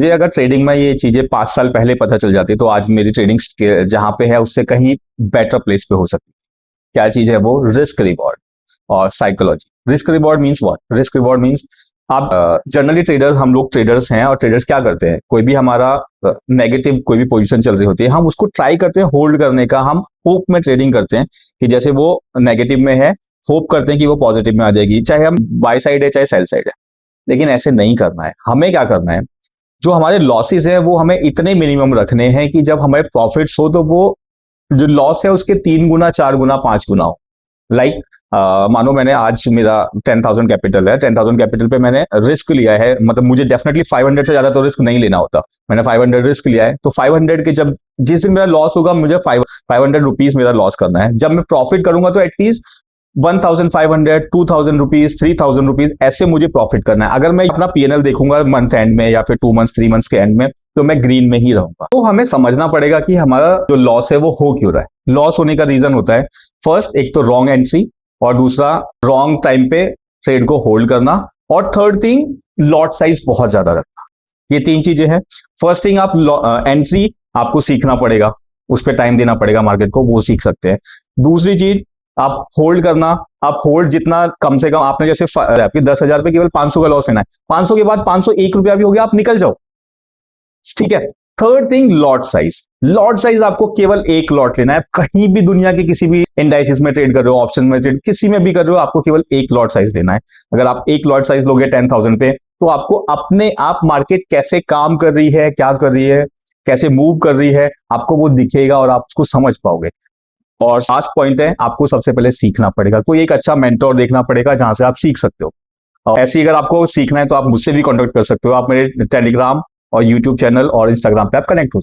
मुझे अगर ट्रेडिंग में ये चीजें 5 साल पहले पता चल जाती तो आज मेरी ट्रेडिंग जहां पे है उससे कहीं बेटर प्लेस पे हो सकती। क्या चीज है वो? रिस्क रिवॉर्ड और psychology. Risk reward means what? Risk reward means आप जनरली ट्रेडर्स, हम लोग ट्रेडर्स हैं और ट्रेडर्स क्या करते हैं, कोई भी हमारा नेगेटिव कोई भी पोजीशन चल रही होती है, हम उसको ट्राई करते हैं होल्ड करने का। हम होप में ट्रेडिंग करते हैं कि जैसे वो नेगेटिव में है, होप करते हैं कि वो पॉजिटिव में आ जाएगी, चाहे हम बाय साइड है चाहे सेल साइड है। लेकिन ऐसे नहीं करना है। हमें क्या करना है, जो हमारे लॉसेस है वो हमें इतने मिनिमम रखने हैं कि जब हमारे प्रॉफिट्स हो तो वो जो लॉस है उसके 3 गुना 4 गुना 5 गुना हो। लाइक मानो मैंने आज मेरा 10,000 कैपिटल है, 10,000 कैपिटल पे मैंने रिस्क लिया है, मतलब मुझे डेफिनेटली 500 से ज्यादा तो रिस्क नहीं लेना होता, मैंने 500 रिस्क लिया है, तो 500 के जब जिस दिन मेरा लॉस होगा मुझे 500 रुपीज मेरा लॉस करना है। जब मैं प्रॉफिट करूंगा तो एटलीस्ट 1,500, 2,000 रुपीज, 3,000 रुपीज ऐसे मुझे प्रॉफिट करना है। अगर मैं अपना पीएनएल देखूंगा मंथ एंड में या फिर 2 मंथ्स 3 मंथ्स के एंड में, तो मैं ग्रीन में ही रहूंगा। तो हमें समझना पड़ेगा कि हमारा जो लॉस है वो हो क्यों रहा है। लॉस होने का रीजन होता है, फर्स्ट एक तो रॉन्ग एंट्री, और दूसरा रॉन्ग टाइम पे ट्रेड को होल्ड करना, और थर्ड थिंग लॉट साइज बहुत ज्यादा रखना। ये 3 चीजें हैं। फर्स्ट थिंग, आप एंट्री आपको सीखना पड़ेगा, उस पर टाइम देना पड़ेगा मार्केट को, वो सीख सकते हैं। दूसरी चीज, आप होल्ड करना। आप होल्ड जितना कम से कम, आपने जैसे आपके 10,000 पे केवल 500 का लॉस लेना है, 500 के बाद 501 रुपया भी हो गया, आप निकल जाओ, ठीक है। Third thing, lot size. Lot size आपको केवल एक लॉट लेना है। कहीं भी दुनिया के किसी भी इंडाइसिस में ट्रेड कर रहे हो, ऑप्शन में ट्रेड किसी में भी कर रहे हो, आपको केवल एक लॉट साइज लेना है। अगर आप एक लॉट साइज लोगे 10,000 पे, तो आपको अपने आप मार्केट कैसे काम कर रही है, क्या कर रही है, कैसे मूव कर रही है, आपको वो दिखेगा और आप उसको समझ पाओगे। और लास्ट पॉइंट है, आपको सबसे पहले सीखना पड़ेगा, कोई एक अच्छा मेंटोर देखना पड़ेगा जहां से आप सीख सकते हो। और ऐसे ही अगर आपको सीखना है तो आप मुझसे भी कांटेक्ट कर सकते हो। आप मेरे टेलीग्राम और यूट्यूब चैनल और इंस्टाग्राम पे आप कनेक्ट हो